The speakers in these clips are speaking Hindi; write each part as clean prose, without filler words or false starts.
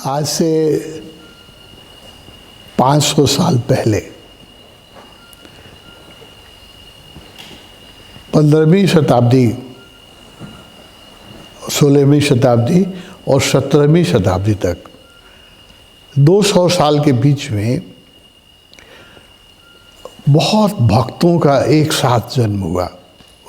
आज से 500 साल पहले 15वीं शताब्दी, 16वीं शताब्दी और 17वीं शताब्दी तक 200 साल के बीच में बहुत भक्तों का एक साथ जन्म हुआ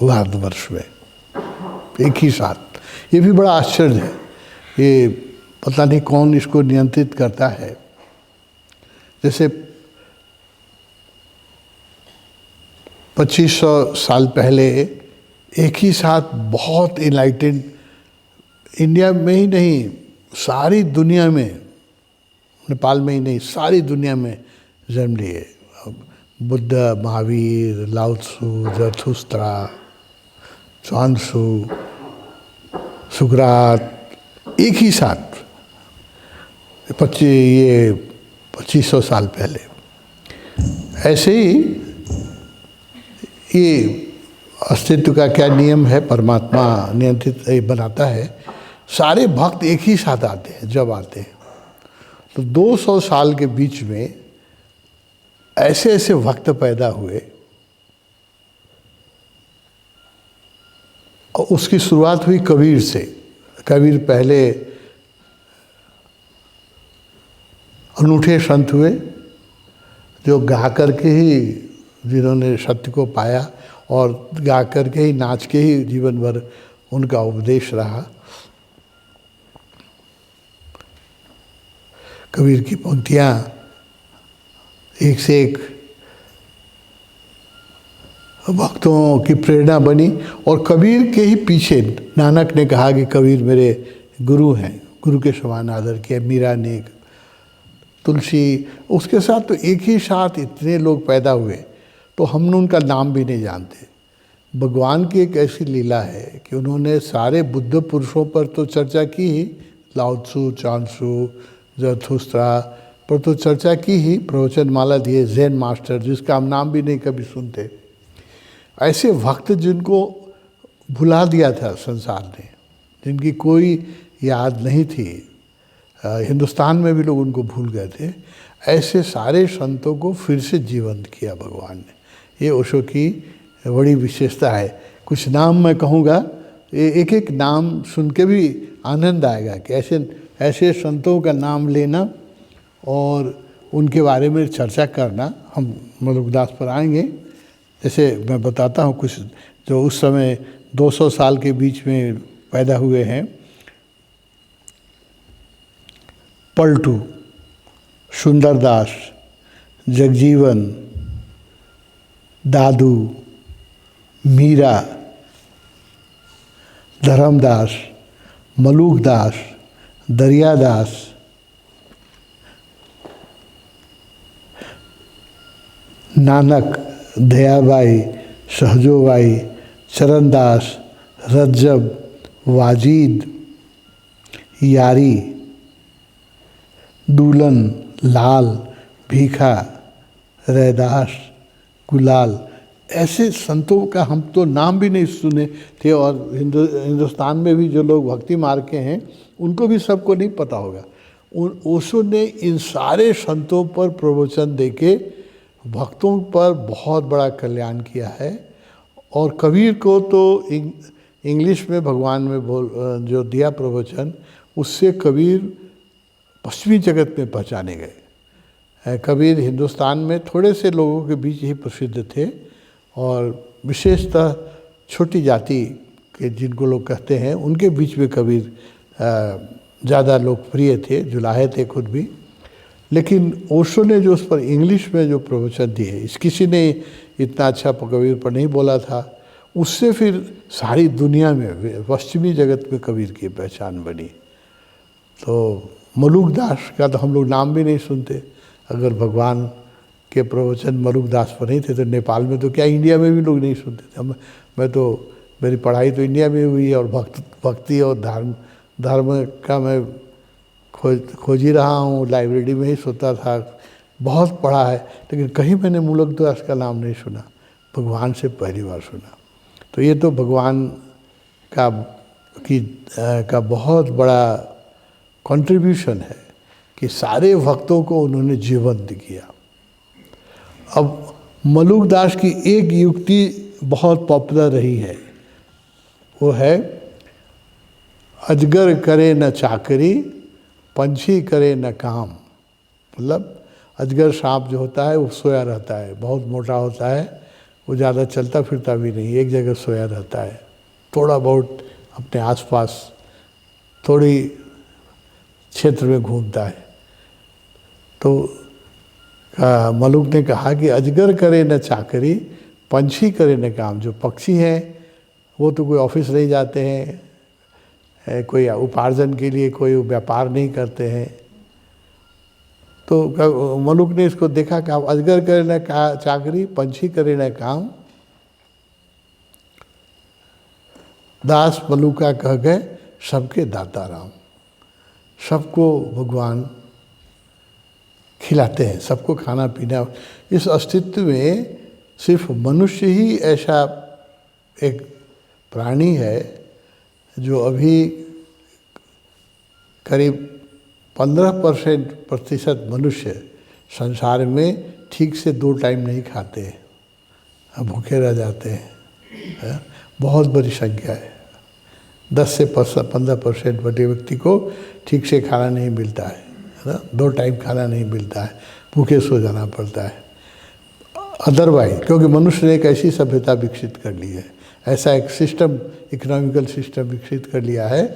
भारतवर्ष में, एक ही साथ। ये भी बड़ा आश्चर्य है, ये पता नहीं कौन इसको नियंत्रित करता है। जैसे 2500 साल पहले एक ही साथ बहुत इनलाइटेंड, इंडिया में ही नहीं सारी दुनिया में, नेपाल में ही नहीं सारी दुनिया में जन्म लिए। बुद्ध, महावीर, लाओ त्सु, जरथुस्त्रा, च्वांगत्सु, सुकरात एक ही साथ 2500 साल पहले। ऐसे ही ये अस्तित्व का क्या नियम है, परमात्मा नियंत्रित बनाता है। सारे भक्त एक ही साथ आते हैं, जब आते हैं तो 200 साल के बीच में ऐसे ऐसे भक्त पैदा हुए। और उसकी शुरुआत हुई कबीर से। कबीर पहले अनूठे संत हुए जो गा करके ही, जिन्होंने सत्य को पाया और गा करके ही, नाच के ही जीवन भर उनका उपदेश रहा। कबीर की पंक्तियाँ एक से एक भक्तों की प्रेरणा बनी। और कबीर के ही पीछे नानक ने कहा कि कबीर मेरे गुरु हैं, गुरु के समान आदर किया। मीरा ने, तुलसी, उसके साथ तो एक ही साथ इतने लोग पैदा हुए तो हम उनका नाम भी नहीं जानते। भगवान की एक ऐसी लीला है कि उन्होंने सारे बुद्ध पुरुषों पर तो चर्चा की ही, लाओ त्सु, च्वांगत्सु, जरथुस्त्रा पर तो चर्चा की ही, प्रवचन माला दिए, ज़ेन मास्टर जिसका हम नाम भी नहीं कभी सुनते। ऐसे भक्त जिनको भुला दिया था संसार ने, जिनकी कोई याद नहीं थी, हिंदुस्तान में भी लोग उनको भूल गए थे, ऐसे सारे संतों को फिर से जीवंत किया भगवान ने। ये ओशो की बड़ी विशेषता है। कुछ नाम मैं कहूँगा, एक एक नाम सुन के भी आनंद आएगा कि ऐसे ऐसे संतों का नाम लेना और उनके बारे में चर्चा करना। हम मलुकदास पर आएंगे। जैसे मैं बताता हूँ कुछ जो उस समय 200 साल के बीच में पैदा हुए हैं। पलटू, सुंदरदास, जगजीवन, दादू, मीरा, धर्मदास, मलुकदास, दरियादास, नानक, दयाबाई, सहजोबाई, चरणदास, रज्जब, वाजिद, यारी, दूलन, लाल, भीखा, रैदास, गुलाल, ऐसे संतों का हम तो नाम भी नहीं सुने थे। और हिंदुस्तान में भी जो लोग भक्ति मार्ग के हैं उनको भी सबको नहीं पता होगा। ओशो ने इन सारे संतों पर प्रवचन देके भक्तों पर बहुत बड़ा कल्याण किया है। और कबीर को तो इंग्लिश में भगवान में जो दिया प्रवचन, उससे कबीर पश्चिमी जगत में पहचाने गए। कबीर हिंदुस्तान में थोड़े से लोगों के बीच ही प्रसिद्ध थे और विशेषतः छोटी जाति के जिनको लोग कहते हैं उनके बीच में कबीर ज़्यादा लोकप्रिय थे, जुलाहे थे खुद भी। लेकिन ओशो ने जो उस पर इंग्लिश में जो प्रवचन दिए, किसी ने इतना अच्छा कबीर पर नहीं बोला था। उससे फिर सारी दुनिया में, पश्चिमी जगत में कबीर की पहचान बनी। तो मलुकदास का तो हम लोग नाम भी नहीं सुनते। अगर भगवान के प्रवचन मलुकदास पर नहीं थे तो नेपाल में तो क्या, इंडिया में भी लोग नहीं सुनते थे। मैं तो, मेरी पढ़ाई तो इंडिया में हुई है और भक्ति और धर्म का मैं खोज ही रहा हूँ। लाइब्रेरी में ही सोता था, बहुत पढ़ा है, लेकिन कहीं मैंने मलुकदास का नाम नहीं सुना। भगवान से पहली बार सुना। तो ये तो भगवान का बहुत बड़ा कंट्रीब्यूशन है। कि सारे भक्तों को उन्होंने जीवंत किया। अब मलुकदास की एक युक्ति बहुत पॉपुलर रही है, वो है अजगर करे न चाकरी, पंछी करे न काम। मतलब अजगर सांप जो होता है वो सोया रहता है, बहुत मोटा होता है, वो ज़्यादा चलता फिरता भी नहीं, एक जगह सोया रहता है, थोड़ा बहुत अपने आसपास थोड़ी क्षेत्र में घूमता है। तो मलुक ने कहा कि अजगर करे न चाकरी, पंछी करे न काम। जो पक्षी हैं वो तो कोई ऑफिस नहीं जाते हैं, कोई उपार्जन के लिए कोई व्यापार नहीं करते हैं। तो मलुक ने इसको देखा कि अजगर करे न चाकरी, पंछी करे न काम, दास मलुका कह गए सबके दाता राम। सबको भगवान खिलाते हैं, सबको खाना पीना। इस अस्तित्व में सिर्फ मनुष्य ही ऐसा एक प्राणी है जो अभी करीब 15% मनुष्य संसार में ठीक से 2 टाइम नहीं खाते हैं, भूखे रह जाते हैं। बहुत बड़ी संख्या है। 10 से 15% बड़े व्यक्ति को ठीक से खाना नहीं मिलता है ना, 2 टाइम खाना नहीं मिलता है, भूखे सो जाना पड़ता है। अदरवाइज क्योंकि मनुष्य ने एक ऐसी सभ्यता विकसित कर ली है, ऐसा एक सिस्टम, इकोनॉमिकल सिस्टम विकसित कर लिया है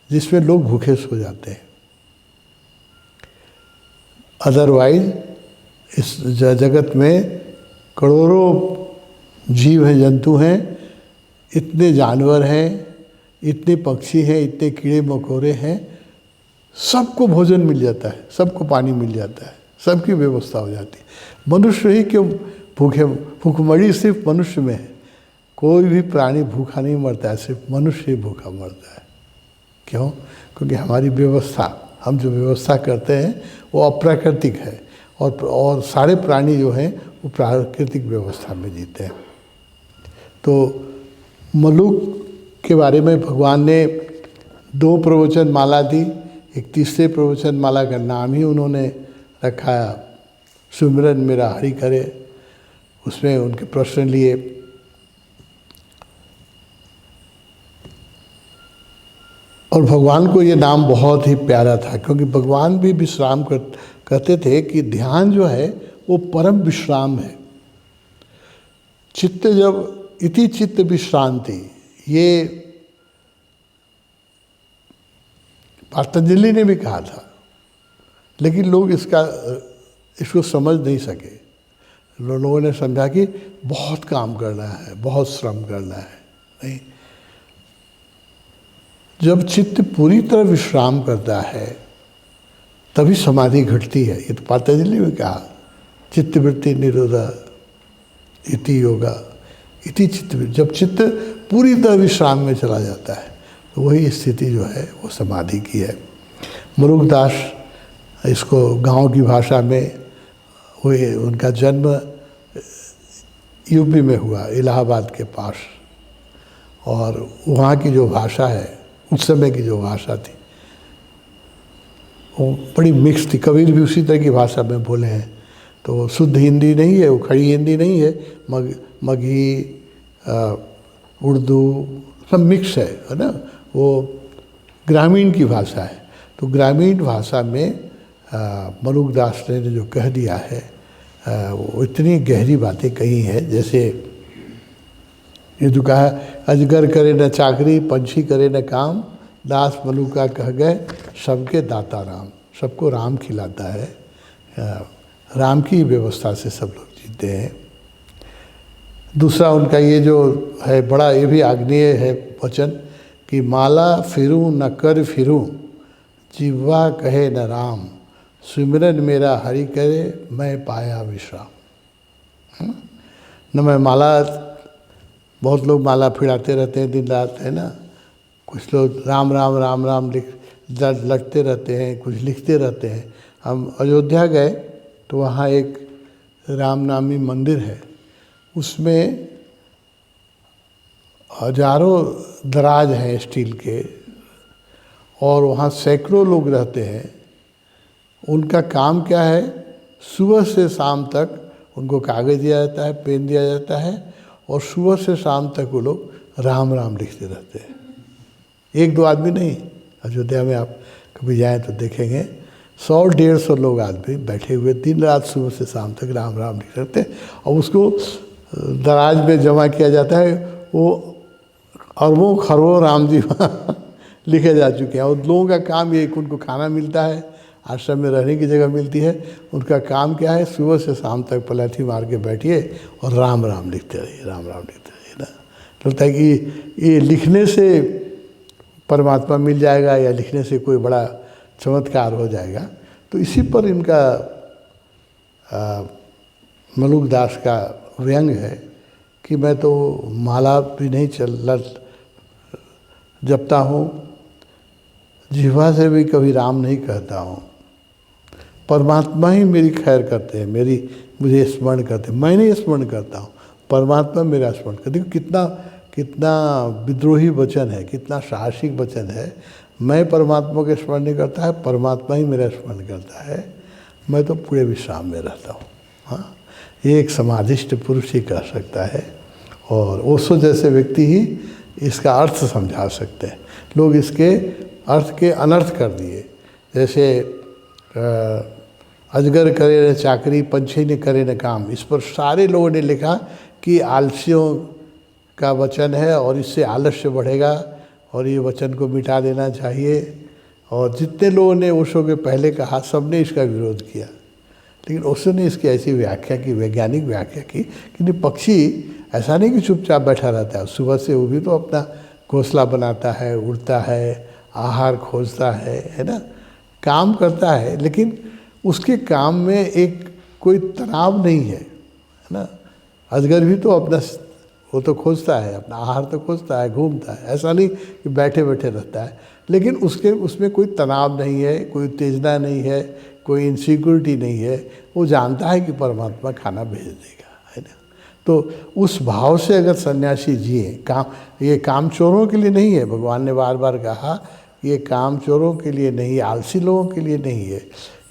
जिसमें लोग भूखे सो जाते हैं। अदरवाइज इस जगत में करोड़ों जीव हैं, जंतु हैं, इतने जानवर हैं, इतने पक्षी हैं, इतने कीड़े मकोड़े हैं, सबको भोजन मिल जाता है, सबको पानी मिल जाता है, सबकी व्यवस्था हो जाती है। मनुष्य ही क्यों भूखे, भूखमरी सिर्फ मनुष्य में है। कोई भी प्राणी भूखा नहीं मरता है, सिर्फ मनुष्य ही भूखा मरता है। क्यों? क्योंकि हमारी व्यवस्था, हम जो व्यवस्था करते हैं वो अप्राकृतिक है, और सारे प्राणी जो हैं वो प्राकृतिक व्यवस्था में जीते हैं। तो मलुक के बारे में भगवान ने 2 प्रवचन माला दी। एक तीसरे प्रवचन माला का नाम ही उन्होंने रखा सुमिरन मेरा हरि करे। उसमें उनके प्रश्न लिए। और भगवान को ये नाम बहुत ही प्यारा था, क्योंकि भगवान भी विश्राम कहते थे कि ध्यान जो है वो परम विश्राम है। चित्त जब इति चित्त विश्रांति, ये पतंजलि ने भी कहा था, लेकिन लोग इसको समझ नहीं सके। लोगों ने समझा कि बहुत काम करना है, बहुत श्रम करना है। नहीं, जब चित्त पूरी तरह विश्राम करता है तभी समाधि घटती है। ये तो पतंजलि में कहा, चित्तवृत्ति निरोधा इति योगा इति चित्त। जब चित्त पूरी तरह विश्राम में चला जाता है तो वही स्थिति जो है वो समाधि की है। मलुकदास, इसको गांव की भाषा में हुए, उनका जन्म यूपी में हुआ, इलाहाबाद के पास। और वहाँ की जो भाषा है, उस समय की जो भाषा थी वो बड़ी मिक्स थी। कबीर भी उसी तरह की भाषा में बोले हैं। तो शुद्ध हिंदी नहीं है, वो खड़ी हिंदी नहीं है, मगही, उर्दू सब मिक्स है ना। वो ग्रामीण की भाषा है। तो ग्रामीण भाषा में मलुकदास ने जो कह दिया है वो इतनी गहरी बातें कही हैं। जैसे ये जो कहा, अजगर करे न चाकरी, पंछी करे न काम, दास मलुका कह गए सबके दाता राम। सबको राम खिलाता है, राम की व्यवस्था से सब लोग जीते हैं। दूसरा उनका ये जो है बड़ा, ये भी आग्नेय है वचन कि माला फिरूं न कर फिरूं, जिह्वा कहे न राम, सुमिरन मेरा हरि करे, मैं पाया विश्राम। न मैं माला, बहुत लोग माला फिराते रहते हैं दिन रात, है ना। कुछ लोग राम राम राम राम लटते रहते हैं, कुछ लिखते रहते हैं। हम अयोध्या गए तो वहाँ एक राम नामी मंदिर है, उसमें हजारों दराज हैं स्टील के, और वहाँ सैकड़ों लोग रहते हैं। उनका काम क्या है, सुबह से शाम तक उनको कागज़ दिया जाता है, पेन दिया जाता है, और सुबह से शाम तक वो लोग राम राम लिखते रहते हैं। एक दो आदमी नहीं, अयोध्या में आप कभी जाएं तो देखेंगे 100-150 लोग आदमी बैठे हुए दिन रात सुबह से शाम तक राम राम लिख रहे थे, और उसको दराज में जमा किया जाता है। वो अरबों खरबों राम जी लिखे जा चुके हैं। और लोगों का काम ये, उनको खाना मिलता है, आश्रम में रहने की जगह मिलती है, उनका काम क्या है, सुबह से शाम तक पलाठी मार के बैठिए और राम राम लिखते रहिए, राम राम लिखते रहिए ना। लगता है कि ये लिखने से परमात्मा मिल जाएगा या लिखने से कोई बड़ा चमत्कार हो जाएगा। तो इसी पर इनका मलुकदास का व्यंग है कि मैं तो माला भी नहीं जपता हूँ, जिह्वा से भी कभी राम नहीं कहता हूँ, परमात्मा ही मेरी खैर करते हैं, मुझे स्मरण करते हैं, मैं नहीं स्मरण करता हूँ, परमात्मा मेरा स्मरण करते। कितना विद्रोही वचन है, कितना साहसिक वचन है। मैं परमात्मा के स्मरण नहीं करता है, परमात्मा ही मेरा स्मरण करता है, मैं तो पूरे विश्राम में रहता हूँ। हाँ, ये एक समाधिष्ट पुरुष ही कह सकता है, और ओशो जैसे व्यक्ति ही इसका अर्थ समझा सकते हैं। लोग इसके अर्थ के अनर्थ कर दिए, जैसे अजगर करे न चाकरी, पंछी ने करे न काम। इस पर सारे लोगों ने लिखा कि आलसियों का वचन है और इससे आलस्य बढ़ेगा और ये वचन को मिटा देना चाहिए। और जितने लोगों ने ओशो के पहले कहा, सब ने इसका विरोध किया, लेकिन ओशो ने इसकी ऐसी व्याख्या की, वैज्ञानिक व्याख्या की कि पक्षी ऐसा नहीं कि चुपचाप बैठा रहता है, सुबह से वो भी तो अपना घोंसला बनाता है, उड़ता है, आहार खोजता है ना, काम करता है, लेकिन उसके काम में एक कोई तनाव नहीं है ना। अजगर भी तो अपना वो तो खोजता है, अपना आहार तो खोजता है, घूमता है, ऐसा नहीं कि बैठे बैठे रहता है, लेकिन उसमें कोई तनाव नहीं है, कोई उत्तेजना नहीं है, कोई इनसिक्योरिटी नहीं है। वो जानता है कि परमात्मा खाना भेज देगा, है ना। तो उस भाव से अगर सन्यासी जिए, ये काम चोरों के लिए नहीं है, भगवान ने बार बार कहा ये काम चोरों के लिए नहीं, आलसी लोगों के लिए नहीं है,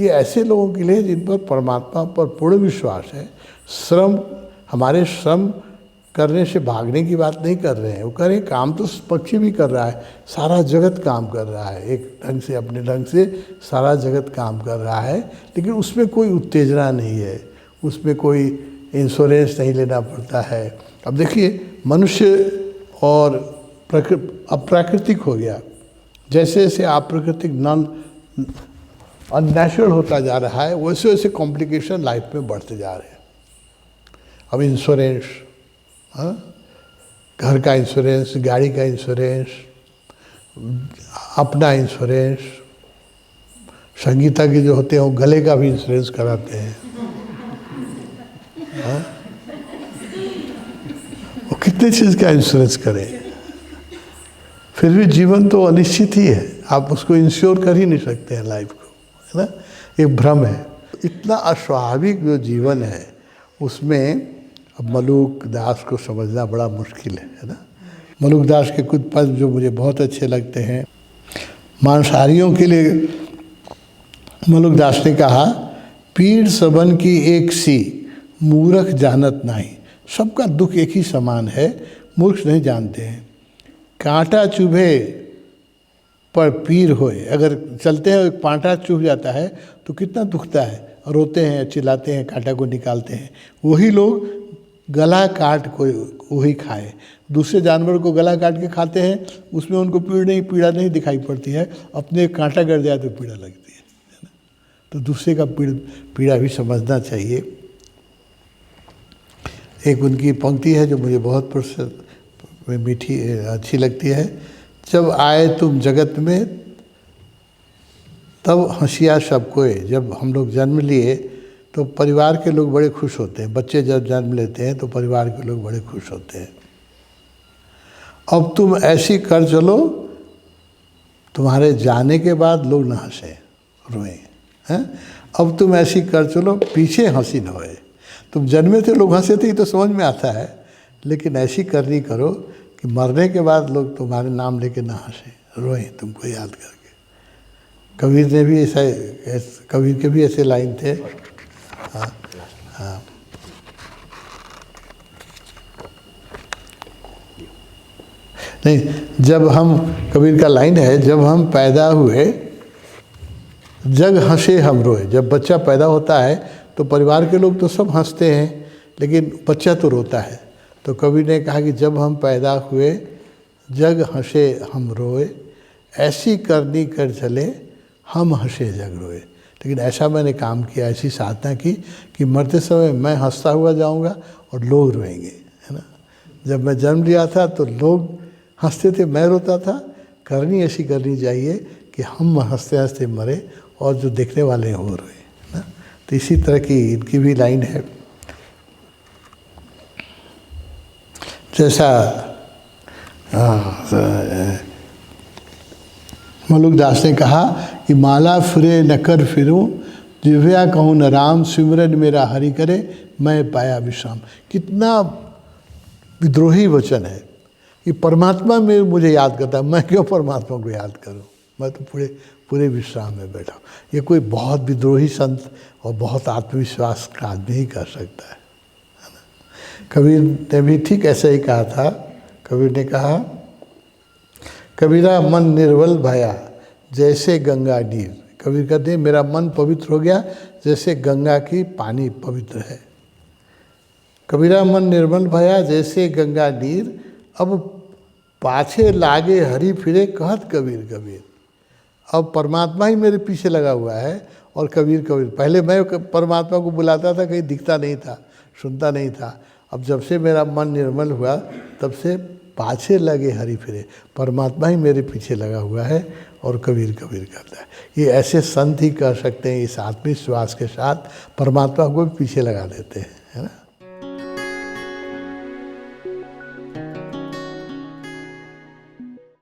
ये ऐसे लोगों के लिए जिन पर परमात्मा पर पूर्ण विश्वास है। हमारे श्रम करने से भागने की बात नहीं कर रहे हैं, वो कह रहे हैं काम तो पक्षी भी कर रहा है, सारा जगत काम कर रहा है, एक ढंग से, अपने ढंग से सारा जगत काम कर रहा है, लेकिन उसमें कोई उत्तेजना नहीं है, उसमें कोई इंश्योरेंस नहीं लेना पड़ता है। अब देखिए, मनुष्य और अप्राकृतिक हो गया, जैसे जैसे अप्राकृतिक अननेचुरल होता जा रहा है, वैसे वैसे कॉम्प्लिकेशन लाइफ में बढ़ते जा रहे हैं। अब इंश्योरेंस, घर का इंश्योरेंस, गाड़ी का इंश्योरेंस, अपना इंश्योरेंस, संगीता के जो होते हैं वो गले का भी इंश्योरेंस कराते हैं। वो कितने चीज़ का इंश्योरेंस करें, फिर भी जीवन तो अनिश्चित ही है, आप उसको इंश्योर कर ही नहीं सकते हैं लाइफ को, है ना। एक भ्रम है, इतना अस्वाभाविक जो जीवन है उसमें अब मलुकदास को समझना बड़ा मुश्किल है ना। मलुकदास के कुछ पद जो मुझे बहुत अच्छे लगते हैं। मांसाहारियों के लिए मलुकदास ने कहा, पीड़ सबन की एक सी, मूर्ख जानत नहीं। सबका दुख एक ही समान है, मूर्ख नहीं जानते हैं। कांटा चुभे पर पीर होए, अगर चलते हैं एक कांटा चुभ जाता है तो कितना दुखता है, रोते हैं, चिल्लाते हैं, कांटा को निकालते हैं। वही लोग गला काट को वही खाए, दूसरे जानवर को गला काट के खाते हैं, उसमें उनको पीड़ा नहीं दिखाई पड़ती है, अपने कांटा गड़ जाए तो पीड़ा लगती है ना। तो दूसरे का पीड़ा भी समझना चाहिए। एक उनकी पंक्ति है जो मुझे बहुत मीठी अच्छी लगती है, जब आए तुम जगत में तब हंसिया सबको। जब हम लोग जन्म लिए तो परिवार के लोग बड़े खुश होते हैं, बच्चे जब जन्म लेते हैं तो परिवार के लोग बड़े खुश होते हैं। अब तुम ऐसी कर चलो, तुम्हारे जाने के बाद लोग न हंसे रोएं, हैं। अब तुम ऐसी कर चलो, पीछे हंसी न होए। तुम जन्मे थे लोग हंसे थे, तो समझ में आता है, लेकिन ऐसी करनी करो कि मरने के बाद लोग तुम्हारे नाम लेके ना हंसे, रोएं तुमको याद करके। कबीर ने भी ऐसा, कबीर के भी ऐसे लाइन थे। हाँ हाँ, नहीं, जब हम, कबीर का लाइन है, जब हम पैदा हुए जग हंसे हम रोए। जब बच्चा पैदा होता है तो परिवार के लोग तो सब हंसते हैं, लेकिन बच्चा तो रोता है। तो कबीर ने कहा कि जब हम पैदा हुए जग हंसे हम रोए, ऐसी करनी कर चले हम हंसे जग रोए। लेकिन ऐसा मैंने काम किया, ऐसी साधना की कि मरते समय मैं हंसता हुआ जाऊंगा और लोग रोएंगे, है ना। जब मैं जन्म लिया था तो लोग हंसते थे, मैं रोता था। करनी ऐसी करनी चाहिए कि हम हंसते हंसते मरे और जो देखने वाले हैं वो रोए, है ना। तो इसी तरह की इनकी भी लाइन है। जैसा मलुकदास ने कहा कि माला फिरे न कर फिरूं, जिव्या कहूँ न राम, सिमरन मेरा हरि करे मैं पाया विश्राम। कितना विद्रोही वचन है कि परमात्मा में मुझे याद करता है, मैं क्यों परमात्मा को याद करूं, मैं तो पूरे विश्राम में बैठा हूँ। ये कोई बहुत विद्रोही संत और बहुत आत्मविश्वास का आदमी ही कर सकता है ना। कबीर ने भी ठीक ऐसा ही कहा था। कबीर ने कहा, कबीरा मन निर्मल भया जैसे गंगा नीर। कबीर कहते हैं मेरा मन पवित्र हो गया जैसे गंगा की पानी पवित्र है। कबीरा मन निर्मल भया जैसे गंगा नीर, अब पाछे लागे हरि फिरे कहत कबीर कबीर। अब परमात्मा ही मेरे पीछे लगा हुआ है और कबीर कबीर। पहले मैं परमात्मा को बुलाता था, कहीं दिखता नहीं था, सुनता नहीं था। अब जब से मेरा मन निर्मल हुआ तब से पाछे लगे हरि फिरे, परमात्मा ही मेरे पीछे लगा हुआ है और कबीर कबीर करता है। ये ऐसे संत ही कर सकते हैं, इस आत्मविश्वास के साथ परमात्मा को भी पीछे लगा देते हैं, है ना।